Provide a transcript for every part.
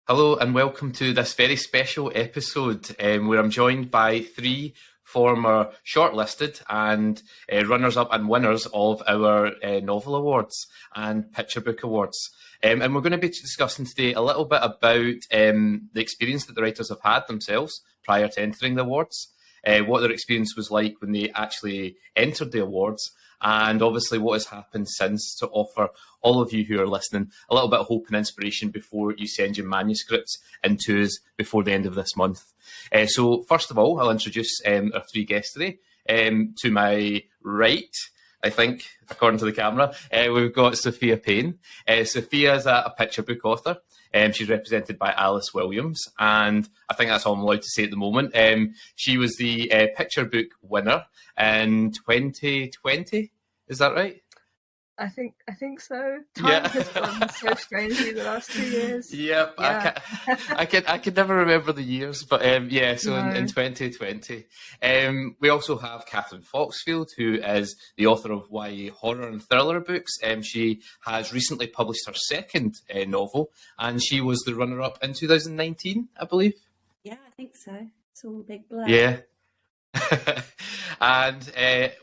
Hello and welcome to this very special episode where I'm joined by three former shortlisted and runners-up and winners of our novel awards and picture book awards. And we're going to be discussing today a little bit about the experience that the writers have had themselves prior to entering the awards, what their experience was like when they actually entered the awards, and obviously what has happened since, to offer all of you who are listening a little bit of hope and inspiration before you send your manuscripts in to us before the end of this month. So first of all, I'll introduce our three guests today. To my right, I think, according to the camera, we've got Sophia Payne. Sophia is a picture book author. She's represented by Alice Williams, and I think that's all I'm allowed to say at the moment. She was the picture book winner in 2020. Is that right? I think so. Time has gone so strangely the last 2 years. Yep, yeah. I can never remember the years, but so no. in 2020. We also have Kathryn Foxfield, who is the author of YA horror and thriller books. She has recently published her second novel, and she was the runner-up in 2019, I believe. Yeah, I think so. It's all a big blur. Yeah. And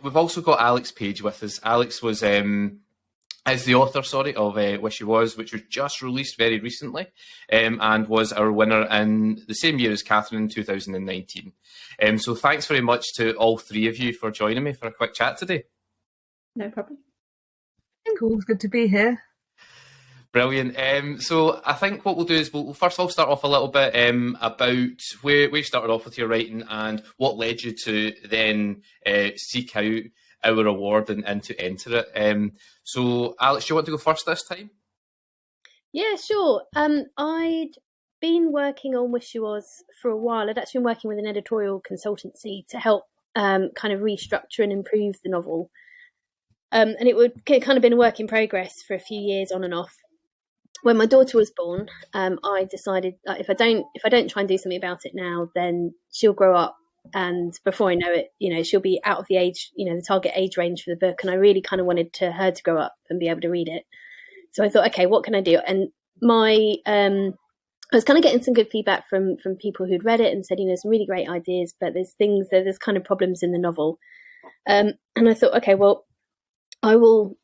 we've also got Alex Page with us. Alex was is the author, of Wish You Was, which was just released very recently, and was our winner in the same year as Kathryn in 2019. So thanks very much to all three of you for joining me for a quick chat today. No problem. Cool, it's good to be here. Brilliant. So I think what we'll do is we'll first of all start off a little bit about where you started off with your writing and what led you to then seek out our award and to enter it. So Alex, do you want to go first this time? Yeah, sure. I'd been working on Wish You Was for a while. I'd actually been working with an editorial consultancy to help kind of restructure and improve the novel. And it would kind of been a work in progress for a few years on and off. When my daughter was born, I decided that if I don't try and do something about it now, then she'll grow up, and before I know it, she'll be out of the age, the target age range for the book. And I really kind of wanted her to grow up and be able to read it. So I thought, okay, what can I do? And I was kind of getting some good feedback from people who'd read it and said, some really great ideas, but there's kind of problems in the novel. And I thought, okay, well, I will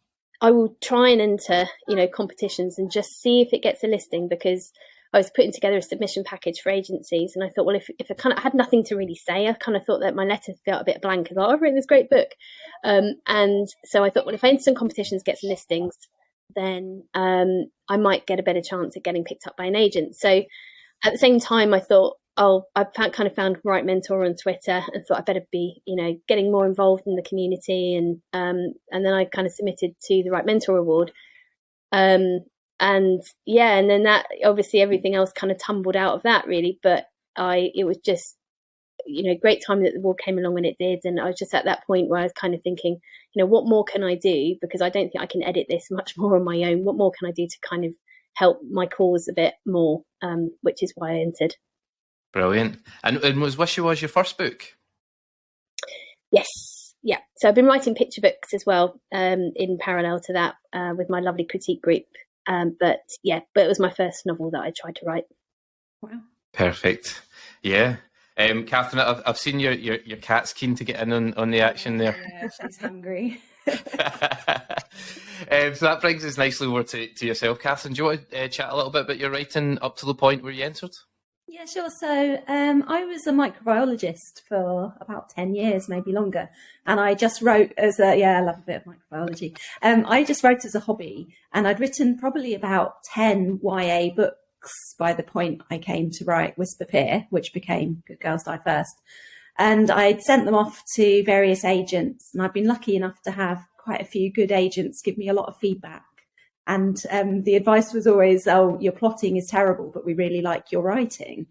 try and enter, competitions and just see if it gets a listing, because I was putting together a submission package for agencies. And I thought, well, if I had nothing to really say, I kind of thought that my letter felt a bit blank. I thought, I've written this great book. And so I thought, well, if I enter some competitions, get some listings, then I might get a better chance at getting picked up by an agent. So at the same time, I thought, I kind of found Right Mentor on Twitter and thought I'd better be, getting more involved in the community. And then I kind of submitted to the Right Mentor Award. And then that, obviously everything else kind of tumbled out of that really. But it was just, great time that the award came along when it did. And I was just at that point where I was kind of thinking, what more can I do? Because I don't think I can edit this much more on my own. What more can I do to kind of help my cause a bit more? Which is why I entered. Brilliant. And was Wish You Was your first book? Yes. Yeah. So I've been writing picture books as well, in parallel to that, with my lovely critique group. But it was my first novel that I tried to write. Wow. Perfect. Yeah. Kathryn, I've seen your cat's keen to get in on the action there. Yeah, she's hungry. So that brings us nicely over to yourself, Kathryn. Do you want to chat a little bit about your writing up to the point where you entered? Yeah, sure. So I was a microbiologist for about 10 years, maybe longer. And I just wrote I love a bit of microbiology. I just wrote as a hobby, and I'd written probably about 10 YA books by the point I came to write Whisper Peer, which became Good Girls Die First. And I'd sent them off to various agents, and I've been lucky enough to have quite a few good agents give me a lot of feedback. And the advice was always, oh, your plotting is terrible, but we really like your writing.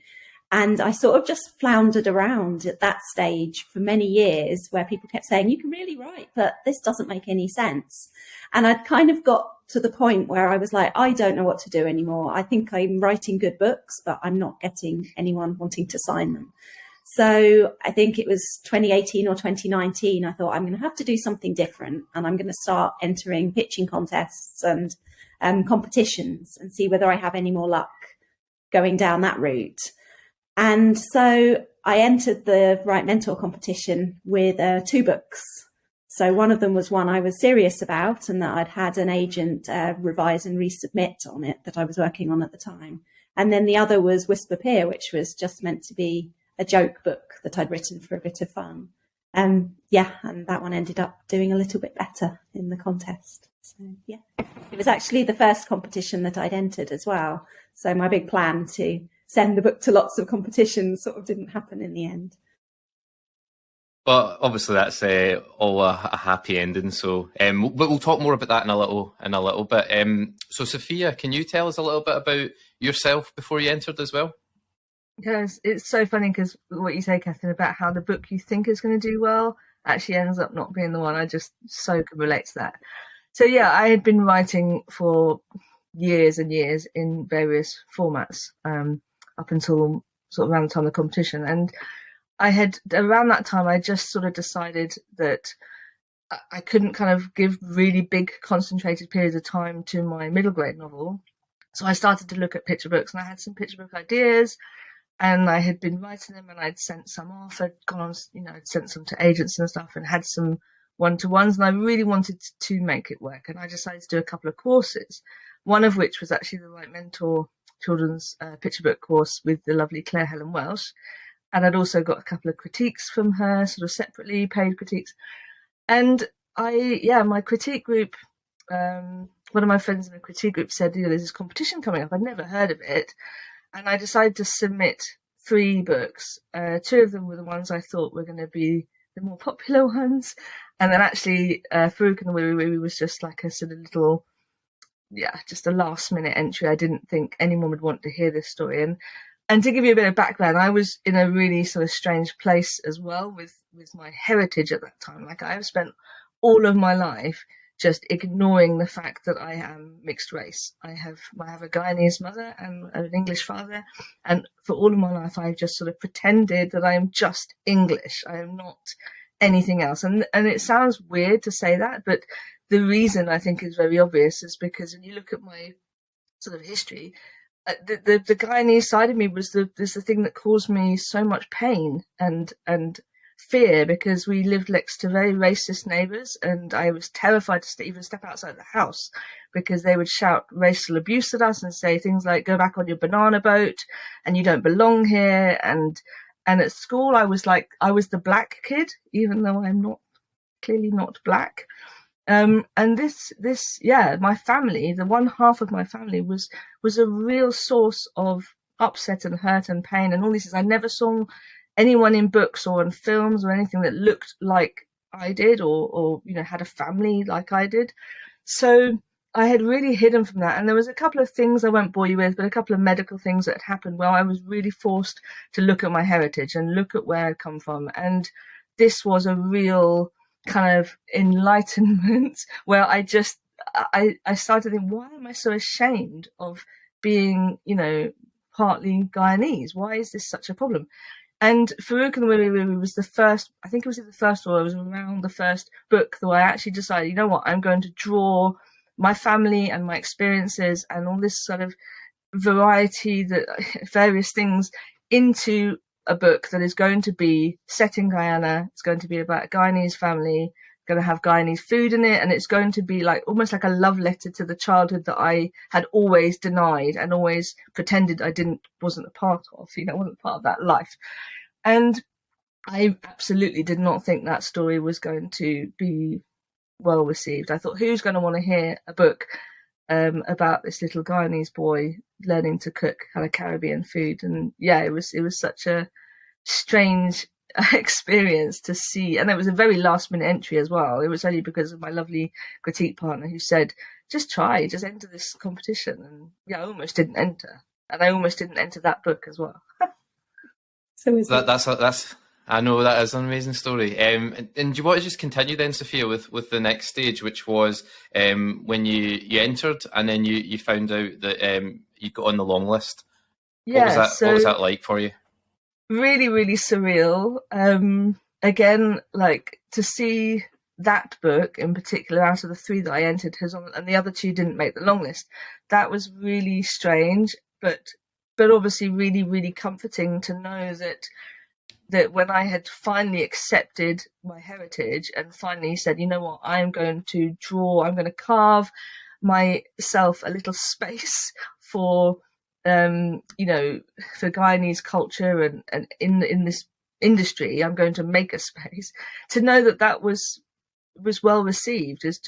And I sort of just floundered around at that stage for many years where people kept saying, you can really write, but this doesn't make any sense. And I'd kind of got to the point where I was like, I don't know what to do anymore. I think I'm writing good books, but I'm not getting anyone wanting to sign them. So I think it was 2018 or 2019. I thought I'm going to have to do something different, and I'm going to start entering pitching contests and competitions and see whether I have any more luck. going down that route. And so I entered the Right Mentor competition with 2 books. So one of them was one I was serious about and that I'd had an agent revise and resubmit on it that I was working on at the time. And then the other was Whisper Peer, which was just meant to be a joke book that I'd written for a bit of fun. And that one ended up doing a little bit better in the contest. So, yeah, it was actually the first competition that I'd entered as well. So my big plan to send the book to lots of competitions sort of didn't happen in the end. Well, obviously that's all a happy ending. So, but we'll talk more about that in a little bit. So, Sophia, can you tell us a little bit about yourself before you entered as well? Yes, it's so funny because what you say, Kathryn, about how the book you think is going to do well actually ends up not being the one. I just so can relate to that. So yeah, I had been writing for years and years in various formats up until sort of around the time of the competition, and around that time I just sort of decided that I couldn't kind of give really big concentrated periods of time to my middle grade novel. So I started to look at picture books, and I had some picture book ideas, and I had been writing them, and I'd sent some off. I'd gone on, I'd sent some to agents and stuff, and had some one-to-ones, and I really wanted to make it work. And I decided to do a couple of courses, one of which was actually the Right Mentor children's picture book course with the lovely Claire Helen Welsh. And I'd also got a couple of critiques from her, sort of separately, paid critiques. And my critique group, one of my friends in the critique group said, there's this competition coming up. I'd never heard of it. And I decided to submit 3 books. 2 of them were the ones I thought were going to be the more popular ones. And then actually, Farouk and the Wee Wee was just like a sort of little, just a last minute entry. I didn't think anyone would want to hear this story. And to give you a bit of background, I was in a really sort of strange place as well with my heritage at that time. Like, I've spent all of my life just ignoring the fact that I am mixed race. I have a Guyanese mother and an English father, and for all of my life I've just sort of pretended that I am just English. I am not anything else. And it sounds weird to say that, but the reason I think is very obvious is because when you look at my sort of history, the Guyanese side of me was the thing that caused me so much pain and fear, because we lived next to very racist neighbours, and I was terrified to even step outside the house because they would shout racial abuse at us and say things like, go back on your banana boat and you don't belong here. And at school I was the black kid, even though I'm clearly not black. And my family, the one half of my family was a real source of upset and hurt and pain and all these things. I never saw anyone in books or in films or anything that looked like I did or had a family like I did. So I had really hidden from that. And there was a couple of things I won't bore you with, but a couple of medical things that had happened where I was really forced to look at my heritage and look at where I'd come from. And this was a real kind of enlightenment where I started to think, why am I so ashamed of being, partly Guyanese? Why is this such a problem? And Farouk and the Wee Wee was the first, I think it was the first, or it was around the first book that I actually decided, I'm going to draw my family and my experiences and all this sort of variety, various things into a book that is going to be set in Guyana. It's going to be about a Guyanese family, going to have Guyanese food in it, and it's going to be almost like a love letter to the childhood that I had always denied and always pretended I wasn't a part of, wasn't part of that life. And I absolutely did not think that story was going to be well received. I thought, who's going to want to hear a book about this little Guyanese boy learning to cook kind of Caribbean food? And it was such a strange experience to see, and it was a very last minute entry as well. It was only because of my lovely critique partner who said, just enter this competition. And I almost didn't enter, and I almost didn't enter that book as well. So that's I know that is an amazing story. And do you want to just continue then, Sophia, with the next stage, which was when you entered and then you found out that you got on the long list? What was that like for you? Really, really surreal. Again, to see that book in particular out of the 3 that I entered and the other 2 didn't make the long list. That was really strange, but but obviously really, really comforting to know that when I had finally accepted my heritage and finally said, you know what, I'm going to carve myself a little space for, for Guyanese culture and in this industry, I'm going to make a space. To know that was well received is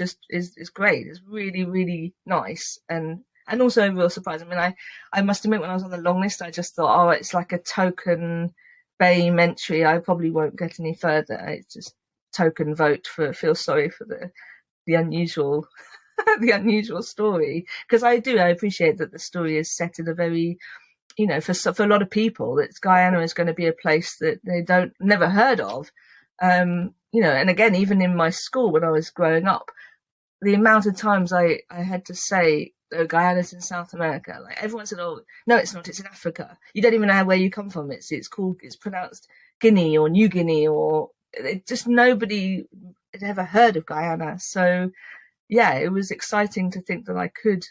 great. It's really, really nice. And also a real surprise. I mean, I must admit, when I was on the long list, I just thought, oh, it's like a token BAME entry. I probably won't get any further. It's just token vote feel sorry for the unusual the unusual story, because I appreciate that the story is set in a very, for a lot of people, that Guyana is going to be a place that they never heard of. And again, even in my school when I was growing up, the amount of times I had to say, oh, Guyana's in South America. Like, everyone said, oh, no, it's not. It's in Africa. You don't even know where you come from. It's pronounced Guinea or New Guinea, or just nobody had ever heard of Guyana. So, yeah, it was exciting to think that I could,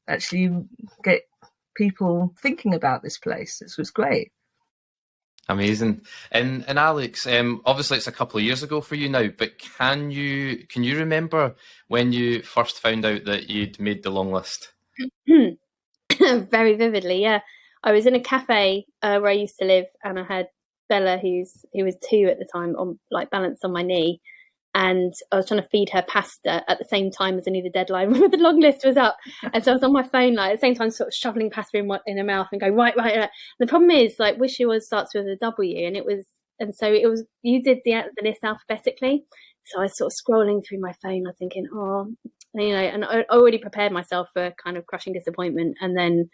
actually get people thinking about this place. This was great. Amazing. And Alex, obviously it's a couple of years ago for you now, but can you remember when you first found out that you'd made the long list? Very vividly, yeah. I was in a cafe where I used to live, and I had Bella, who was 2 at the time, on balanced on my knee, and I was trying to feed her pasta at the same time as I knew the deadline when the long list was up. And so I was on my phone, at the same time, sort of shoveling pasta in her mouth and going, right. And the problem is, Wish You Was starts with a W, and so it was, you did the list alphabetically. So I was sort of scrolling through my phone, I was thinking, and I already prepared myself for kind of crushing disappointment. And then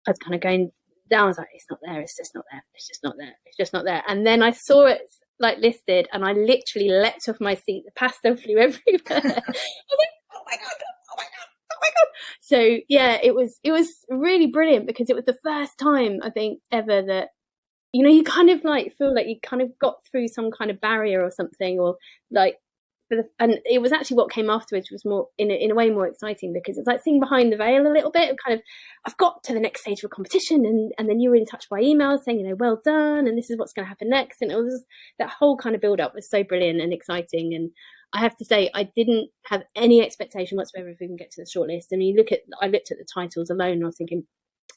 I was kind of going down, I was like, it's not there, it's just not there, it's just not there, it's just not there. And then I saw it listed, and I literally leapt off my seat. The pasta flew everywhere. I was like, oh my god. So yeah, it was really brilliant, because it was the first time, I think, ever that you kind of feel like you kind of got through some kind of barrier or something, or and it was actually what came afterwards was more in a way more exciting, because it's like seeing behind the veil a little bit of kind of, I've got to the next stage of a competition, and then you were in touch by email saying, well done, and this is what's going to happen next. And it was that whole kind of build up was so brilliant and exciting. And I have to say, I didn't have any expectation whatsoever if we can get to the shortlist. And I looked at the titles alone, and I was thinking,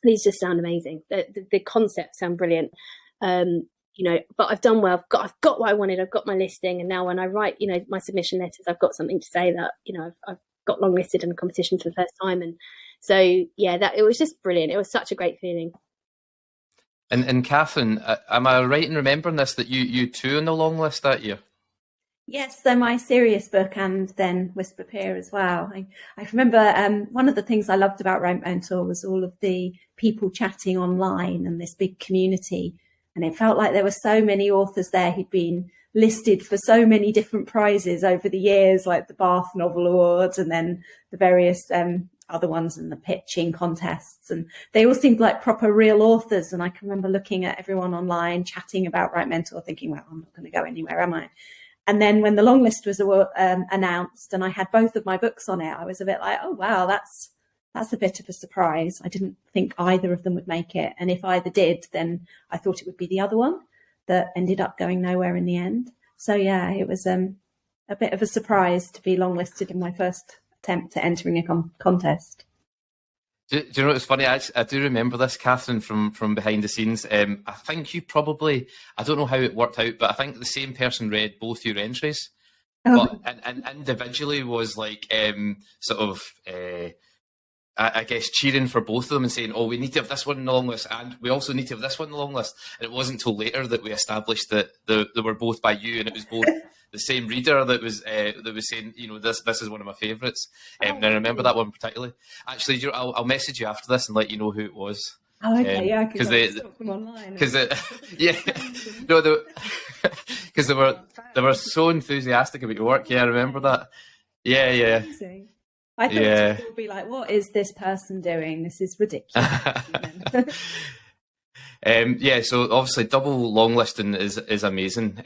these just sound amazing. The concepts sound brilliant. But I've done well. I've got what I wanted. I've got my listing, and now when I write, my submission letters, I've got something to say that I've got longlisted in a competition for the first time. And so yeah, it was just brilliant. It was such a great feeling. And Kathryn, am I right in remembering this, that you too on the long list that year? Yes, so my serious book, and then Whisper Peer as well. I remember one of the things I loved about Write Mentor was all of the people chatting online and this big community. And it felt like there were so many authors there who'd been listed for so many different prizes over the years, like the Bath Novel Awards and then the various other ones and the pitching contests. And they all seemed like proper real authors. And I can remember looking at everyone online chatting about Write Mentor, thinking, well, I'm not going to go anywhere, am I? And then when the long list was announced and I had both of my books on it, I was a bit like, oh, wow, that's a bit of a surprise. I didn't think either of them would make it. And if either did, then I thought it would be the other one that ended up going nowhere in the end. So, yeah, it was a bit of a surprise to be longlisted in my first attempt at entering a contest. Do you know what's funny? I do remember this, Kathryn, from behind the scenes. I think you probably, I don't know how it worked out, but I think the same person read both your entries. Oh. But and individually was I guess cheering for both of them and saying, oh, we need to have this one on the long list, and we also need to have this one on the long list. And it wasn't until later that we established that they were both by you, and it was both the same reader that was saying, this is one of my favourites. And I remember that one particularly. Actually, I'll message you after this and let you know who it was. Oh, okay, yeah, because they stalk them online. Because they were so enthusiastic about your work. Yeah, I remember that. Yeah. Amazing. I thought people would be like, what is this person doing? This is ridiculous. So obviously double long listing is amazing.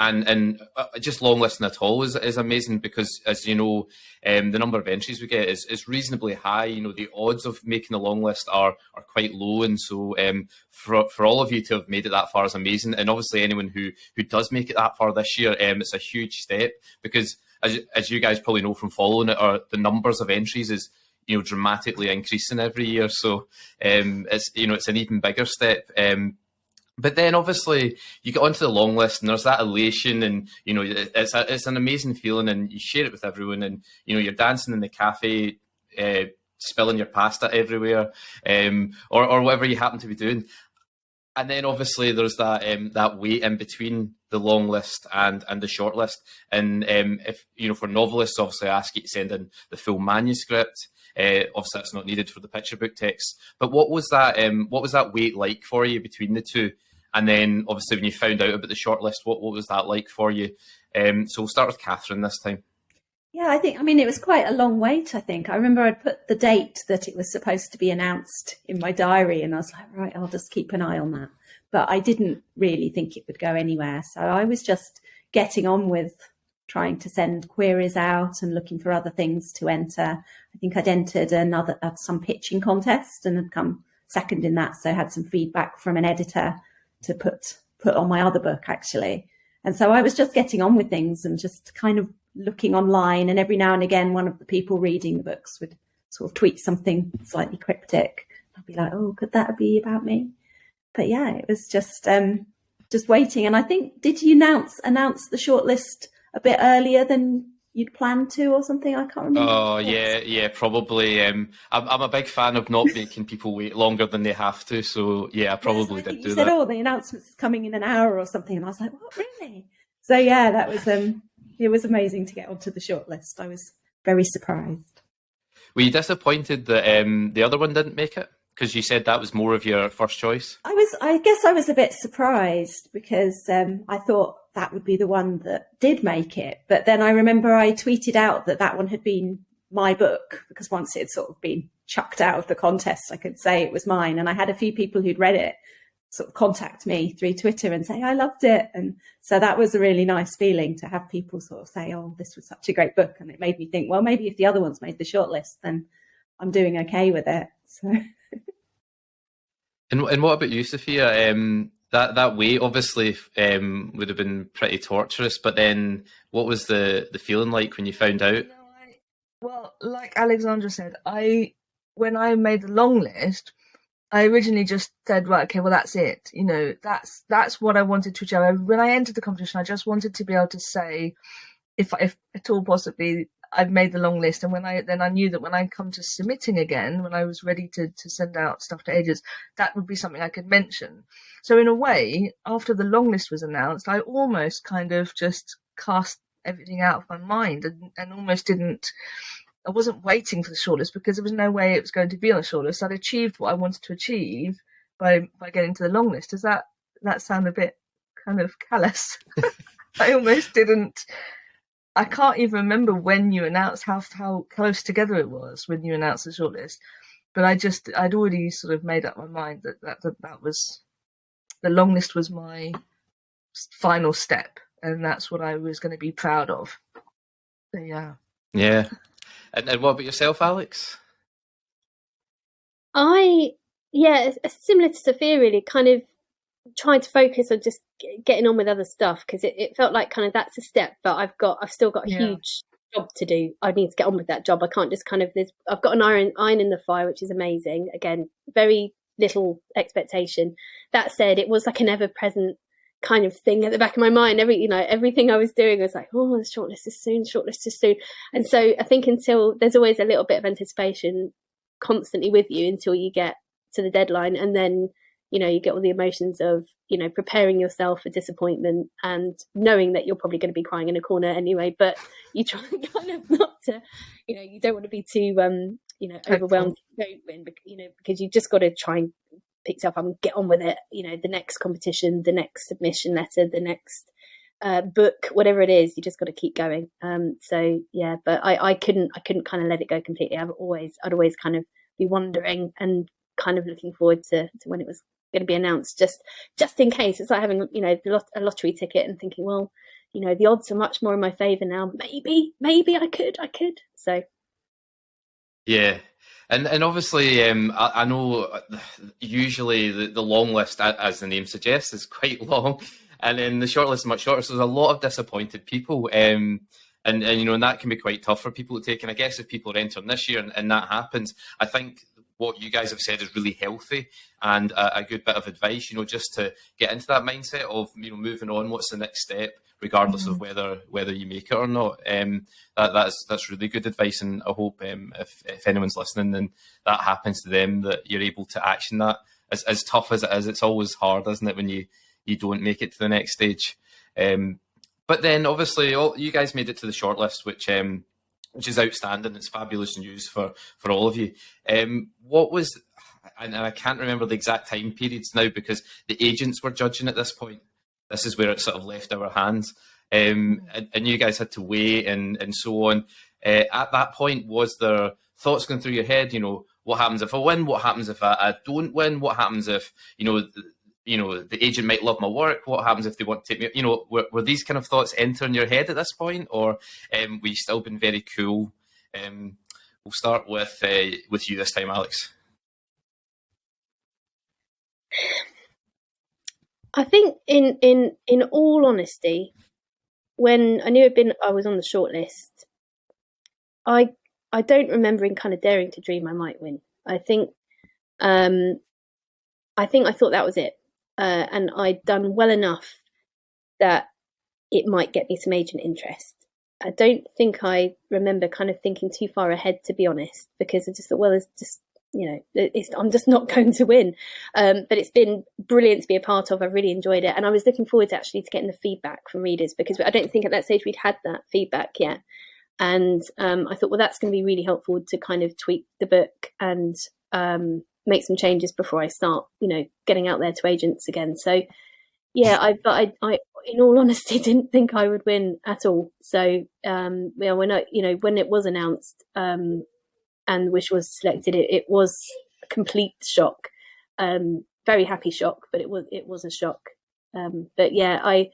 and just long listing at all is amazing, because, as you know, the number of entries we get is reasonably high. You know, the odds of making a long list are quite low, and so for all of you to have made it that far is amazing. And obviously anyone who does make it that far this year, it's a huge step, because as you guys probably know from following it, the numbers of entries is, you know, dramatically increasing every year. So it's, you know, it's an even bigger step. But then obviously you get onto the long list and there's that elation, and, you know, it's an amazing feeling, and you share it with everyone, and, you know, you're dancing in the cafe, spilling your pasta everywhere, or whatever you happen to be doing. And then obviously there's that wait in between the long list and the short list. And if, you know, for novelists, obviously I ask you to send in the full manuscript. Obviously that's not needed for the picture book text. But what was that wait like for you between the two? And then obviously when you found out about the short list, what was that like for you? So we'll start with Kathryn this time. Yeah, I mean, it was quite a long wait, I think. I remember I'd put the date that it was supposed to be announced in my diary, and I was like, right, I'll just keep an eye on that. But I didn't really think it would go anywhere. So I was just getting on with trying to send queries out and looking for other things to enter. I think I'd entered some pitching contest and had come second in that. So I had some feedback from an editor to put on my other book, actually. And so I was just getting on with things and just kind of looking online, and every now and again one of the people reading the books would sort of tweet something slightly cryptic. I'd be like, oh, could that be about me? But yeah, it was just waiting. And I think, did you announce the shortlist a bit earlier than you'd planned to or something? I can't remember. Oh yeah, probably. I'm a big fan of not making people wait longer than they have to, so yeah, I probably did do you that. said, oh, the announcement's coming in an hour or something, and I was like, what, really? So yeah, that was it was amazing to get onto the shortlist. I was very surprised. Were you disappointed that the other one didn't make it? Because you said that was more of your first choice. I guess I was a bit surprised, because I thought that would be the one that did make it. But then I remember I tweeted out that one had been my book, because once it had sort of been chucked out of the contest, I could say it was mine. And I had a few people who'd read it sort of contact me through Twitter and say, I loved it. And so that was a really nice feeling to have people sort of say, oh, this was such a great book. And it made me think, well, maybe if the other ones made the shortlist, then I'm doing okay with it. So. And what about you, Sophia? That wait obviously would have been pretty torturous, but then what was the feeling like when you found out? Well, like Alexandra said, when I made the long list, I originally just said, right, okay, well, that's it. You know, that's what I wanted to achieve. When I entered the competition, I just wanted to be able to say, if at all possibly, I've made the long list. And I knew that when I come to submitting again, when I was ready to send out stuff to agents, that would be something I could mention. So in a way, after the long list was announced, I almost kind of just cast everything out of my mind and almost I wasn't waiting for the shortlist, because there was no way it was going to be on the shortlist. I'd achieved what I wanted to achieve by getting to the long list. Does that sound a bit kind of callous? I almost didn't. I can't even remember when you announced how close together it was when you announced the shortlist. But I'd already sort of made up my mind that was the long list was my final step, and that's what I was going to be proud of. So yeah. Yeah. And what about yourself, Alex? Similar to Sophia, really, kind of trying to focus on just getting on with other stuff, because it felt like kind of that's a step, but I've still got a huge job to do. I need to get on with that job. I can't just kind of I've got an iron in the fire, which is amazing. Again, very little expectation. That said, it was like an ever-present kind of thing at the back of my mind. Everything I was doing was like, oh, the shortlist is soon. And so I think until there's always a little bit of anticipation constantly with you until you get to the deadline, and then you get all the emotions of preparing yourself for disappointment and knowing that you're probably going to be crying in a corner anyway, but you try kind of not to, you don't want to be too overwhelmed, because you just got to try and pick yourself up and get on with it. The next competition, the next submission letter, the next book, whatever it is, you just got to keep going. But I couldn't kind of let it go completely. I'd always kind of be wondering and kind of looking forward to when it was going to be announced, just in case. It's like having, you know, a lottery ticket and thinking, well, you know, the odds are much more in my favour now. Maybe I could. So. Yeah. And obviously, I know usually the long list, as the name suggests, is quite long, and then the short list is much shorter. So there's a lot of disappointed people, and you know, and that can be quite tough for people to take. And I guess if people are entering this year and that happens, I think what you guys have said is really healthy and a good bit of advice. You know, just to get into that mindset of, you know, moving on. What's the next step, regardless of whether you make it or not. That's really good advice, and I hope if anyone's listening and that happens to them, that you're able to action that. As tough as it is, it's always hard, isn't it, when you don't make it to the next stage. But then obviously you guys made it to the shortlist, which is outstanding. It's fabulous news for all of you. What was, and I can't remember the exact time periods now because the agents were judging at this point. This is where it sort of left our hands. And you guys had to wait and so on. At that point, was there thoughts going through your head, you know, what happens if I win? What happens if I don't win? What happens if, you know, the agent might love my work? What happens if they want to take me? You know, were these kind of thoughts entering your head at this point, or we still been very cool? We'll start with you this time, Alex. I think, in all honesty, when I knew I was on the shortlist, I don't remember in kind of daring to dream I might win. I think I thought that was it. And I'd done well enough that it might get me some agent interest. I don't think I remember kind of thinking too far ahead, to be honest, because I just thought, well, it's just, you know, I'm just not going to win. But it's been brilliant to be a part of. I've really enjoyed it. And I was looking forward to actually to getting the feedback from readers, because I don't think at that stage we'd had that feedback yet. And I thought, well, that's going to be really helpful to kind of tweak the book and make some changes before I start, you know, getting out there to agents again. So, yeah, I in all honesty, didn't think I would win at all. So, yeah, when it was announced and Wish was selected, it was a complete shock. Very happy shock, but it was a shock. But yeah, I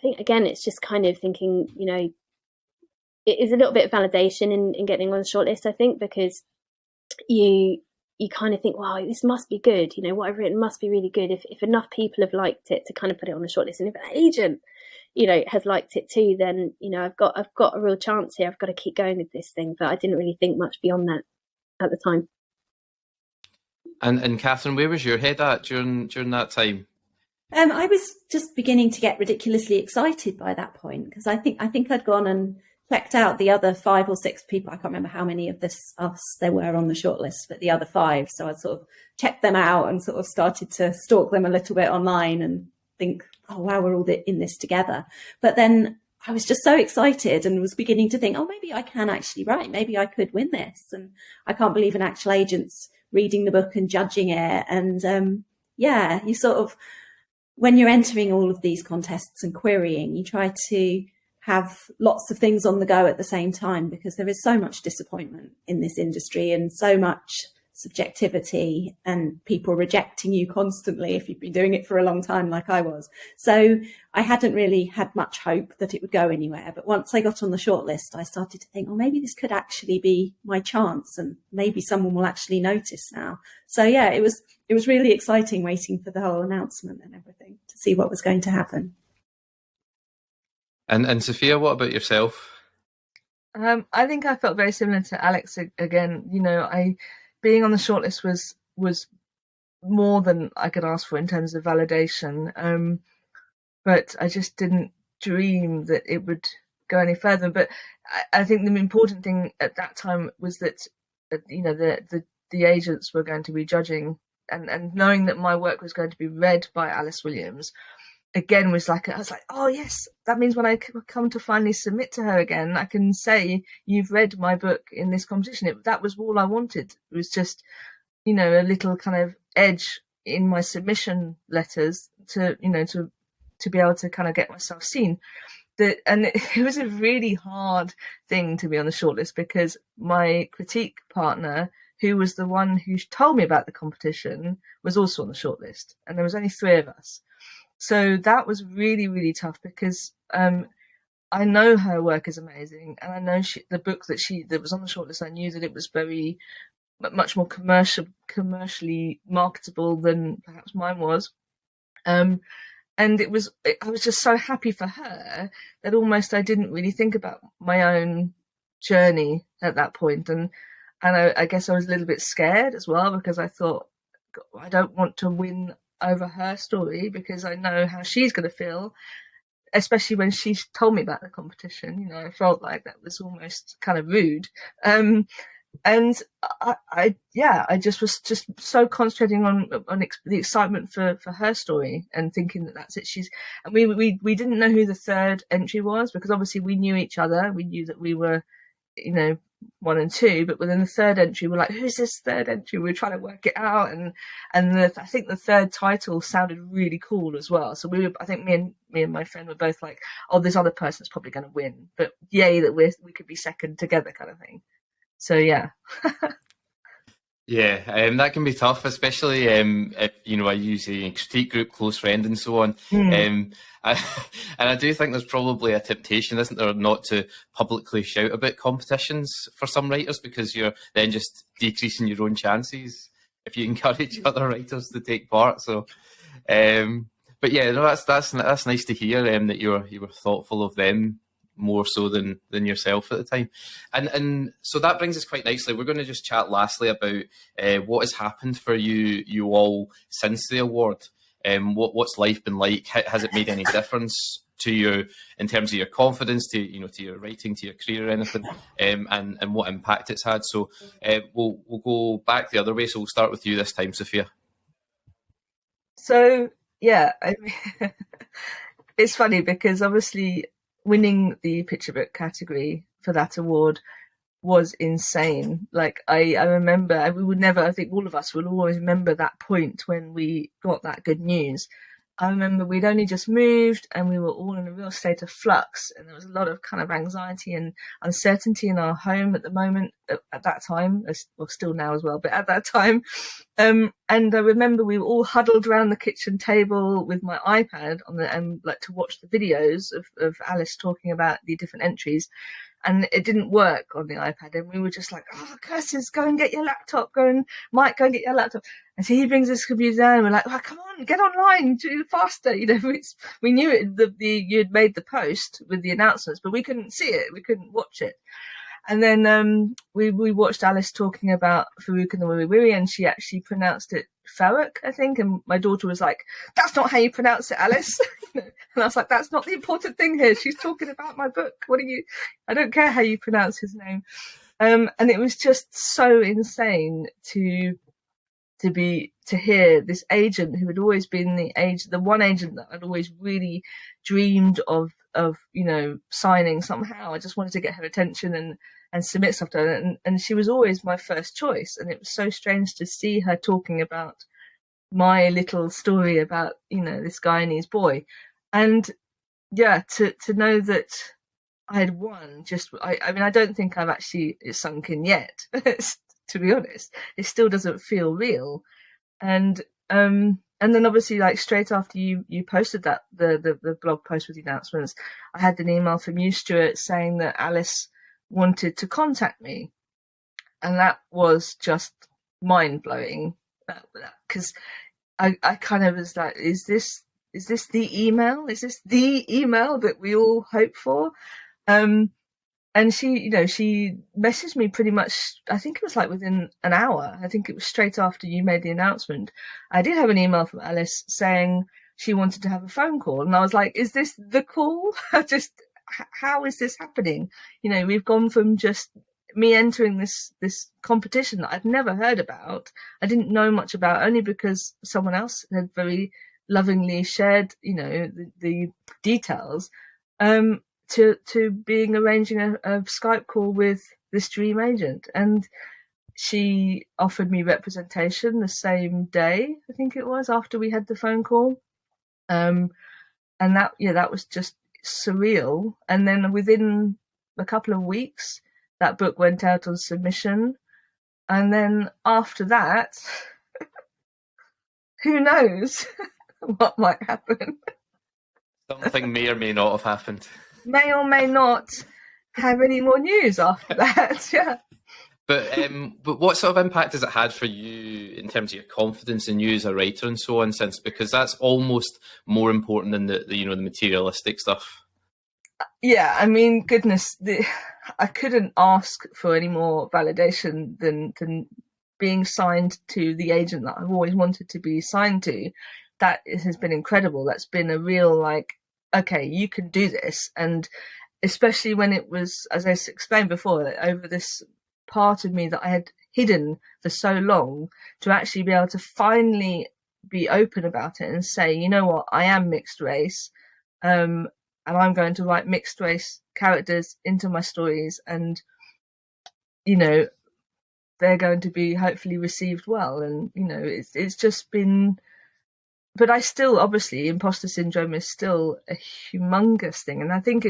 think again, it's just kind of thinking, you know, it is a little bit of validation in getting on the shortlist, I think, because you kind of think, wow, this must be good. You know, what I've written must be really good. If enough people have liked it to kind of put it on the shortlist, and if an agent, you know, has liked it too, then, you know, I've got a real chance here. I've got to keep going with this thing. But I didn't really think much beyond that at the time. And Kathryn, where was your head at during that time? I was just beginning to get ridiculously excited by that point, because I think I'd gone and checked out the other 5 or 6 people. I can't remember how many of us there were on the shortlist, but the other 5. So I sort of checked them out and sort of started to stalk them a little bit online and think, oh wow, we're all in this together. But then I was just so excited and was beginning to think, oh, maybe I can actually write. Maybe I could win this. And I can't believe an actual agent's reading the book and judging it. And yeah, you sort of, when you're entering all of these contests and querying, you try to have lots of things on the go at the same time, because there is so much disappointment in this industry and so much subjectivity and people rejecting you constantly if you've been doing it for a long time like I was. So I hadn't really had much hope that it would go anywhere. But once I got on the shortlist, I started to think, oh, maybe this could actually be my chance and maybe someone will actually notice now. So yeah, it was really exciting waiting for the whole announcement and everything to see what was going to happen. And Sophia, what about yourself? I think I felt very similar to Alex again. You know, being on the shortlist was more than I could ask for in terms of validation. But I just didn't dream that it would go any further. But I think the important thing at that time was that, you know, the agents were going to be judging, and knowing that my work was going to be read by Alice Williams again was like, I was like, oh yes, that means when I come to finally submit to her again, I can say, you've read my book in this competition. That was all I wanted. It was just, you know, a little kind of edge in my submission letters to, you know, to be able to kind of get myself seen. And it was a really hard thing to be on the shortlist, because my critique partner, who was the one who told me about the competition, was also on the shortlist, and there was only 3 of us. So that was really, really tough because I know her work is amazing, and I know the book that was on the shortlist, I knew that it was much more commercially marketable than perhaps mine was. And I was just so happy for her that almost I didn't really think about my own journey at that point. And I guess I was a little bit scared as well, because I thought, I don't want to win over her story because I know how she's going to feel, especially when she told me about the competition. I felt like that was almost kind of rude. And I just was just so concentrating on the excitement for her story, and thinking that that's it. And we didn't know who the 3rd entry was, because obviously we knew each other. We knew that we were, 1 and 2, but within the 3rd entry, we're like, who's this 3rd entry? We were trying to work it out, and I think the 3rd title sounded really cool as well. So I think me and my friend were both like, oh, this other person's probably going to win, but yay that we could be 2nd together, kind of thing. So yeah. Yeah, that can be tough, especially if I use a critique group, close friend, and so on. And I do think there's probably a temptation, isn't there, not to publicly shout about competitions for some writers, because you're then just decreasing your own chances if you encourage other writers to take part. So, but yeah, no, that's nice to hear that you were thoughtful of them more so than yourself at the time. And so that brings us quite nicely. We're going to just chat lastly about what has happened for you all since the award. What's life been like? Has it made any difference to you in terms of your confidence, to your writing, to your career, or anything, and what impact it's had? So we'll go back the other way. So we'll start with you this time, Sophia. So yeah, I mean, it's funny because obviously winning the picture book category for that award was insane. Like I remember, I think all of us will always remember that point when we got that good news. I remember we'd only just moved and we were all in a real state of flux, and there was a lot of kind of anxiety and uncertainty in our home at the moment, at that time, well, still now as well, but at that time. And I remember we were all huddled around the kitchen table with my iPad and like to watch the videos of Alice talking about the different entries. And it didn't work on the iPad, and we were just like, oh, curses, go and get your laptop, Mike, go and get your laptop. And so he brings his computer down, and we're like, oh, come on, get online, do it faster. We knew you had made the post with the announcements, but we couldn't see it, we couldn't watch it. And then we watched Alice talking about Farouk and the Wiri Wiri, and she actually pronounced it Farouk, I think. And my daughter was like, that's not how you pronounce it, Alice. And I was like, that's not the important thing here. She's talking about my book. I don't care how you pronounce his name. And it was just so insane to hear this agent who had always been the one agent that I'd always really dreamed of signing somehow. I just wanted to get her attention and submit stuff to her, and she was always my first choice. And it was so strange to see her talking about my little story about this guy and his boy, and to know that I had won. I mean, I don't think I've actually sunk in yet. To be honest, it still doesn't feel real. And then obviously, like straight after you posted that the blog post with the announcements, I had an email from you, Stuart, saying that Alice wanted to contact me, and that was just mind blowing. Because I kind of was like, is this the email? Is this the email that we all hope for? And she messaged me pretty much, I think it was like within an hour. I think it was straight after you made the announcement. I did have an email from Alice saying she wanted to have a phone call. And I was like, is this the call? How is this happening? We've gone from just me entering this competition that I'd never heard about. I didn't know much about, only because someone else had very lovingly shared, the details. To being arranging a Skype call with this dream agent, and she offered me representation the same day, I think it was, after we had the phone call, and that was just surreal. And then within a couple of weeks, that book went out on submission, And then after that, who knows what might happen. Something may or may not have happened. May or may not have any more news after that. Yeah. But what sort of impact has it had for you in terms of your confidence in you as a writer and so on, since, because that's almost more important than the materialistic stuff. Yeah, I mean, goodness, I couldn't ask for any more validation than being signed to the agent that I've always wanted to be signed to. That has been incredible. That's been a real, like, okay, you can do this. And especially when it was, as I explained before, over this part of me that I had hidden for so long, to actually be able to finally be open about it and say, you know what, I am mixed race, and I'm going to write mixed race characters into my stories, and they're going to be hopefully received well. And it's just been, but I still, obviously, imposter syndrome is still a humongous thing, and I think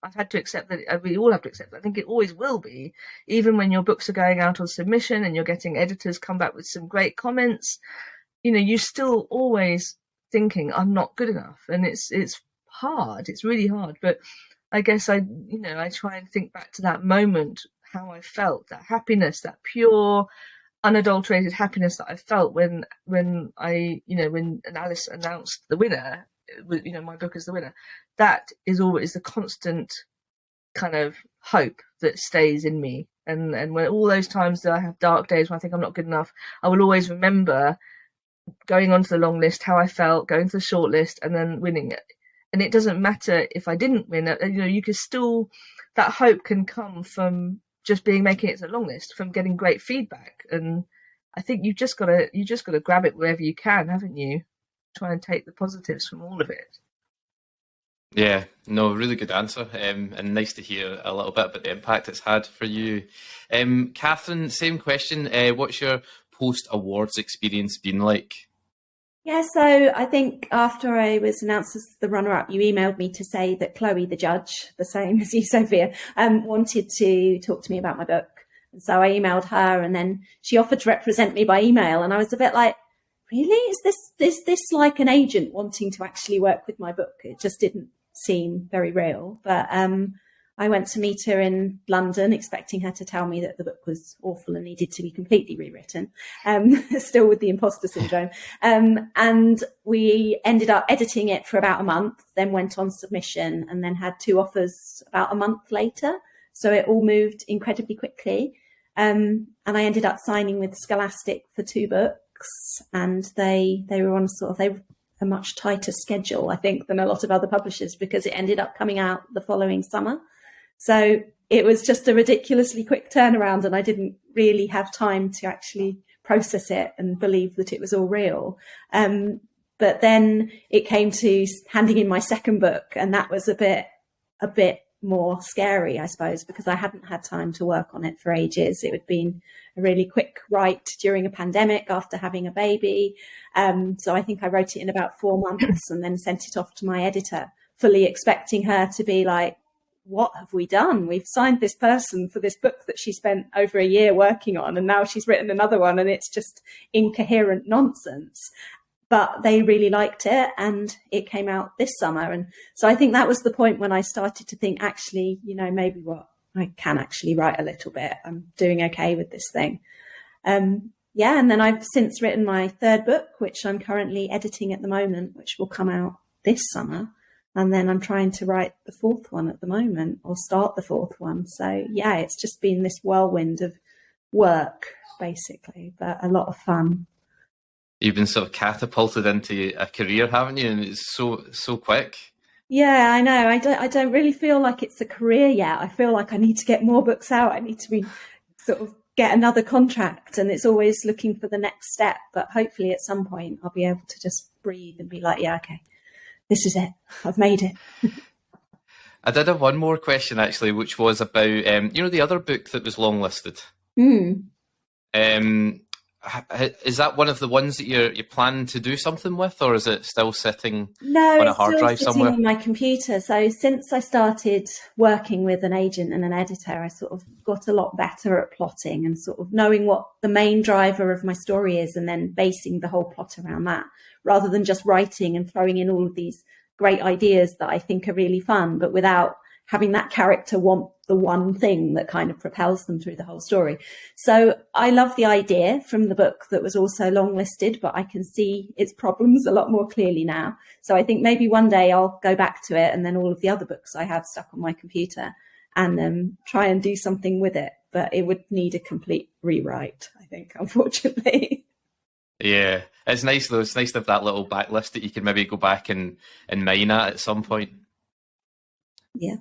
I've had to accept that. We all have to accept that. I think it always will be, even when your books are going out on submission and you're getting editors come back with some great comments. You're still always thinking, I'm not good enough, and it's hard. It's really hard. But I guess I try and think back to that moment, how I felt, that happiness, that pure, unadulterated happiness that I felt when Alice announced the winner, my book is the winner. That is always the constant kind of hope that stays in me. And when all those times that I have dark days when I think I'm not good enough, I will always remember going onto the long list, how I felt, going to the short list, and then winning it. And it doesn't matter if I didn't win it. You can still, that hope can come from just making it to the long list, from getting great feedback. And I think you've just got to grab it wherever you can, haven't you? Try and take the positives from all of it. Yeah, no, really good answer, and nice to hear a little bit about the impact it's had for you. Kathryn, same question. What's your post-awards experience been like? Yeah, so I think after I was announced as the runner-up, you emailed me to say that Chloe, the judge, the same as you, Sophia, wanted to talk to me about my book. And so I emailed her, and then she offered to represent me by email, and I was a bit like, really? Is this like an agent wanting to actually work with my book? It just didn't seem very real. But I went to meet her in London, expecting her to tell me that the book was awful and needed to be completely rewritten, still with the imposter syndrome. And we ended up editing it for about a month, then went on submission, and then had 2 offers about a month later. So it all moved incredibly quickly. And I ended up signing with Scholastic for 2 books, and they were on a much tighter schedule, I think, than a lot of other publishers, because it ended up coming out the following summer. So it was just a ridiculously quick turnaround, and I didn't really have time to actually process it and believe that it was all real. But then it came to handing in my second book, and that was a bit more scary, I suppose, because I hadn't had time to work on it for ages. It had been a really quick write during a pandemic after having a baby. So I think I wrote it in about 4 months and then sent it off to my editor, fully expecting her to be like, what have we done? We've signed this person for this book that she spent over a year working on, and now she's written another one, and it's just incoherent nonsense. But they really liked it, and it came out this summer. And so I think that was the point when I started to think, actually, maybe I can actually write a little bit. I'm doing okay with this thing. And then I've since written my 3rd book, which I'm currently editing at the moment, which will come out this summer. And then I'm trying to write the 4th one at the moment, or start the 4th one. So yeah, it's just been this whirlwind of work, basically, but a lot of fun. You've been sort of catapulted into a career, haven't you? And it's so quick. Yeah, I know. I don't really feel like it's a career yet. I feel like I need to get more books out. I need to get another contract, and it's always looking for the next step. But hopefully at some point I'll be able to just breathe and be like, yeah, okay, this is it. I've made it. I did have one more question, actually, which was about, the other book that was longlisted. is that one of the ones that you're planning to do something with, or is it still sitting No, on a it's hard still drive sitting somewhere? on my computer. So since I started working with an agent and an editor, I sort of got a lot better at plotting and sort of knowing what the main driver of my story is, and then basing the whole plot around that, rather than just writing and throwing in all of these great ideas that I think are really fun, but without having that character want the one thing that kind of propels them through the whole story. So I love the idea from the book that was also long listed, but I can see its problems a lot more clearly now. So I think maybe one day I'll go back to it, and then all of the other books I have stuck on my computer, and try and do something with it. But it would need a complete rewrite, I think, unfortunately. Yeah, it's nice though. It's nice to have that little backlist that you can maybe go back and mine at some point. Yeah.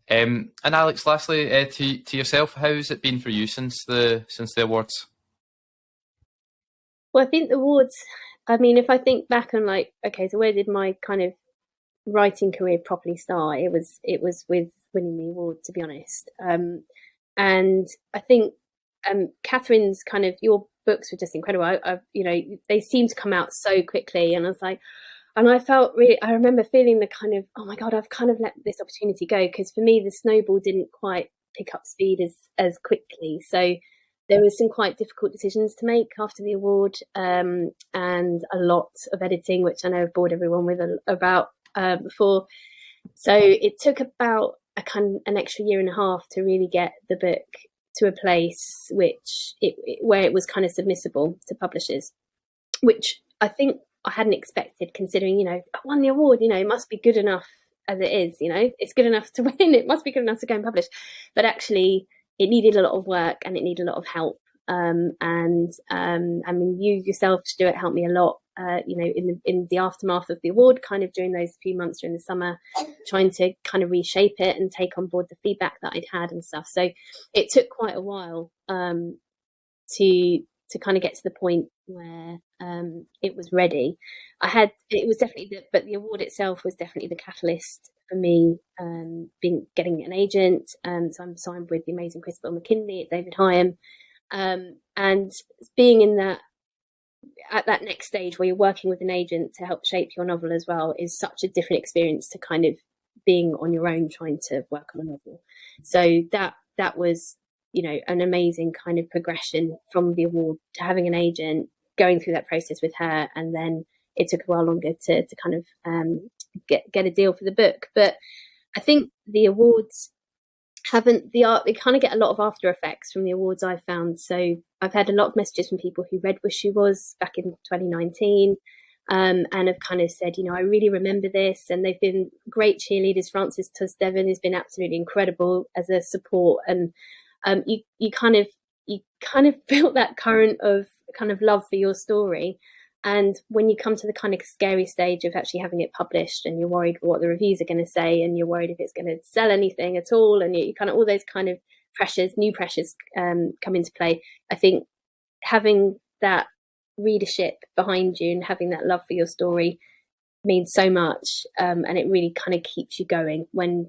And Alex, lastly, to yourself, how's it been for you since the awards? Well, I think the awards, I mean, if I think back on like, okay, so where did my kind of writing career properly start? It was with winning the award, to be honest. And I think Kathryn's kind of, your books were just incredible. You know, they seemed to come out so quickly, and I was like, and I felt really, I remember feeling the kind of, oh my God, I've kind of let this opportunity go, because for me, the snowball didn't quite pick up speed as quickly. So there were some quite difficult decisions to make after the award, and a lot of editing, which I know I've bored everyone with about before. So it took about an extra year and a half to really get the book to a place where it was kind of submissible to publishers, which I think I hadn't expected, considering, you know, I won the award, you know, it must be good enough as it is, you know, it's good enough to win, it must be good enough to go and publish. But actually, it needed a lot of work and it needed a lot of help. I mean, you yourself, Stuart, helped me a lot, you know, in the aftermath of the award, kind of during those few months during the summer, trying to kind of reshape it and take on board the feedback that I'd had and stuff. So it took quite a while to kind of get to the point where it was ready. It was definitely but the award itself was definitely the catalyst for me getting an agent. So I'm signed with the amazing Christopher McKinley at David Hyam, and being in that at that next stage where you're working with an agent to help shape your novel as well is such a different experience to kind of being on your own trying to work on a novel. So that was, you know, an amazing kind of progression from the award to having an agent, going through that process with her, and then it took a while longer to kind of get a deal for the book. But I think the awards they kind of get a lot of after effects from the awards I've found. So I've had a lot of messages from people who read Wish You Was back in 2019, and have kind of said, you know, I really remember this, and they've been great cheerleaders. Frances Tusdevin has been absolutely incredible as a support, and you kind of built that current of kind of love for your story. And when you come to the kind of scary stage of actually having it published, and you're worried what the reviews are going to say, and you're worried if it's going to sell anything at all, and you kind of all those kind of new pressures come into play. I think having that readership behind you and having that love for your story means so much, and it really kind of keeps you going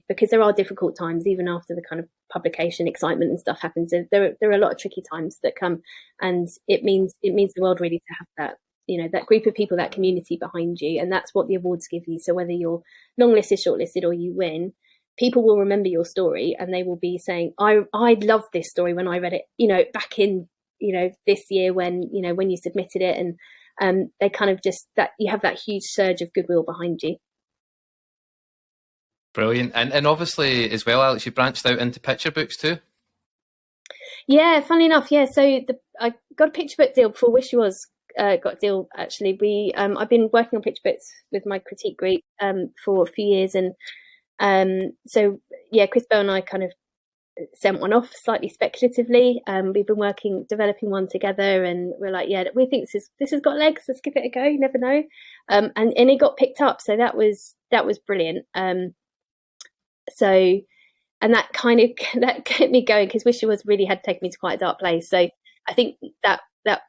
because there are difficult times even after the kind of publication excitement and stuff happens. There are a lot of tricky times that come, and it means the world really to have that, you know, that group of people, that community behind you. And that's what the awards give you. So whether you're longlisted, shortlisted, or you win, people will remember your story, and they will be saying, I loved this story when I read it, you know, back in, you know, this year when you submitted it. And they kind of just, that you have that huge surge of goodwill behind you. Brilliant. And obviously as well, Alex, you branched out into picture books too. Yeah, funnily enough, yeah. So I got a picture book deal before Wish You Was got a deal. Actually, I've been working on picture books with my critique group for a few years, and so yeah, Chris Bell and I kind of sent one off slightly speculatively. We've been developing one together, and we're like, yeah, we think this has got legs. Let's give it a go. You never know. And it got picked up, so that was brilliant. So, and that kept me going, because Wish You Was really had taken me to quite a dark place. So I think that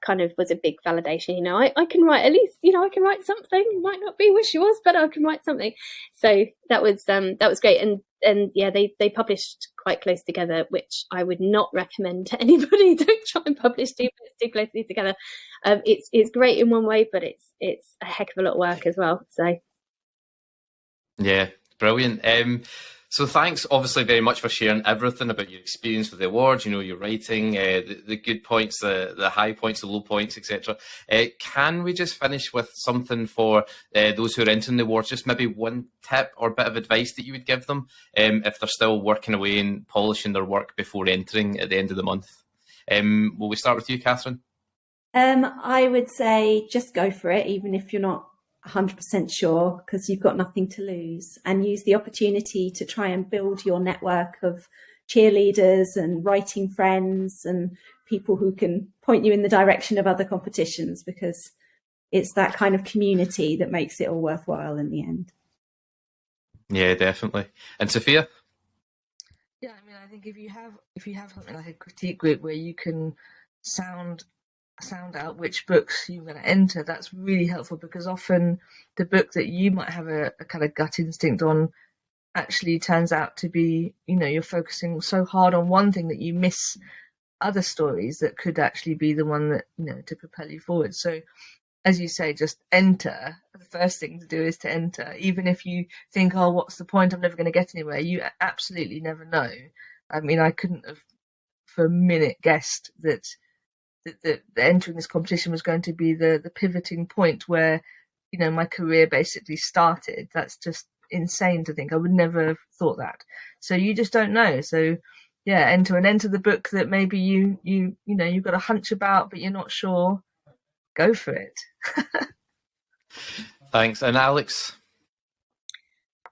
kind of was a big validation. I can write, at least, I can write something. It might not be Wish You Was, but I can write something. So that was great. And yeah, they published quite close together, which I would not recommend to anybody. Don't try and publish two books too closely together. It's great in one way, but it's a heck of a lot of work as well. So yeah, brilliant. So thanks, obviously, very much for sharing everything about your experience with the awards, your writing, the good points, the high points, the low points, etc. Can we just finish with something for those who are entering the awards, just maybe one tip or bit of advice that you would give them if they're still working away and polishing their work before entering at the end of the month? Will we start with you, Kathryn? I would say just go for it, even if you're not 100% sure, because you've got nothing to lose, and use the opportunity to try and build your network of cheerleaders and writing friends and people who can point you in the direction of other competitions, because it's that kind of community that makes it all worthwhile in the end. Yeah, definitely. And Sophia? Yeah, I mean, I think if you have something like a critique group where you can sound out which books you're going to enter, that's really helpful, because often the book that you might have a kind of gut instinct on actually turns out to be, you're focusing so hard on one thing that you miss other stories that could actually be the one that, to propel you forward. So as you say, just enter. The first thing to do is to enter, even if you think, oh, what's the point? I'm never going to get anywhere. You absolutely never know. I mean, I couldn't have for a minute guessed that entering this competition was going to be the pivoting point where, my career basically started. That's just insane to think. I would never have thought that. So you just don't know. So yeah, enter the book that maybe you've got a hunch about, but you're not sure. Go for it. Thanks. And Alex?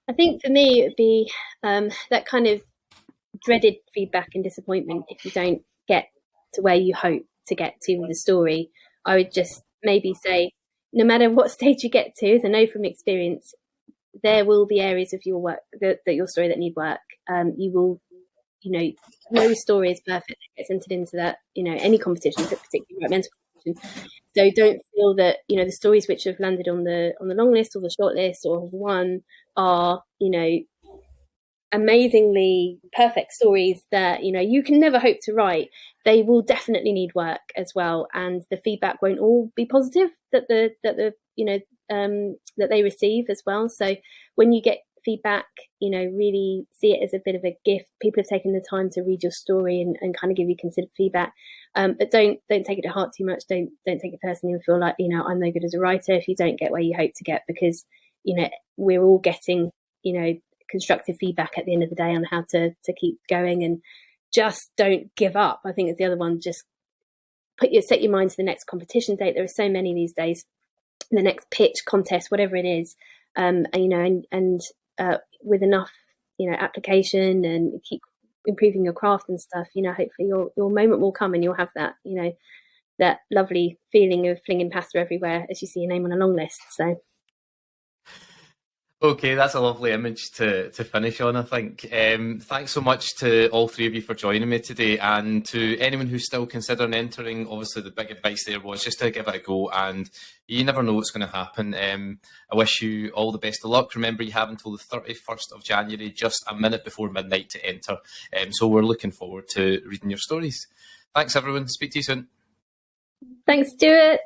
I think for me, it would be that kind of dreaded feedback and disappointment if you don't get to where you hope to get to with the story. I would just maybe say, no matter what stage you get to, as I know from experience, there will be areas of your work that your story that need work. You will, no story is perfect that gets entered into that, any competition, particularly mental competition. So don't feel that, the stories which have landed on the long list or the short list or have won are, amazingly perfect stories that you can never hope to write. They will definitely need work as well, and the feedback won't all be positive that that they receive as well. So when you get feedback, really see it as a bit of a gift. People have taken the time to read your story and kind of give you considered feedback, but don't take it to heart too much. Don't take it personally and feel like I'm no good as a writer if you don't get where you hope to get, because we're all getting constructive feedback at the end of the day on how to keep going, and just don't give up. I think it's the other one. Just set your mind to the next competition date. There are so many these days. The next pitch, contest, whatever it is, and with enough application and keep improving your craft and stuff, hopefully your moment will come and you'll have that that lovely feeling of flinging pasta everywhere as you see your name on a long list. So. Okay, that's a lovely image to finish on, I think. Thanks so much to all three of you for joining me today, and to anyone who's still considering entering. Obviously, the big advice there was just to give it a go, and you never know what's going to happen. I wish you all the best of luck. Remember, you have until the 31st of January, just a minute before midnight, to enter. So we're looking forward to reading your stories. Thanks, everyone. Speak to you soon. Thanks, Stuart.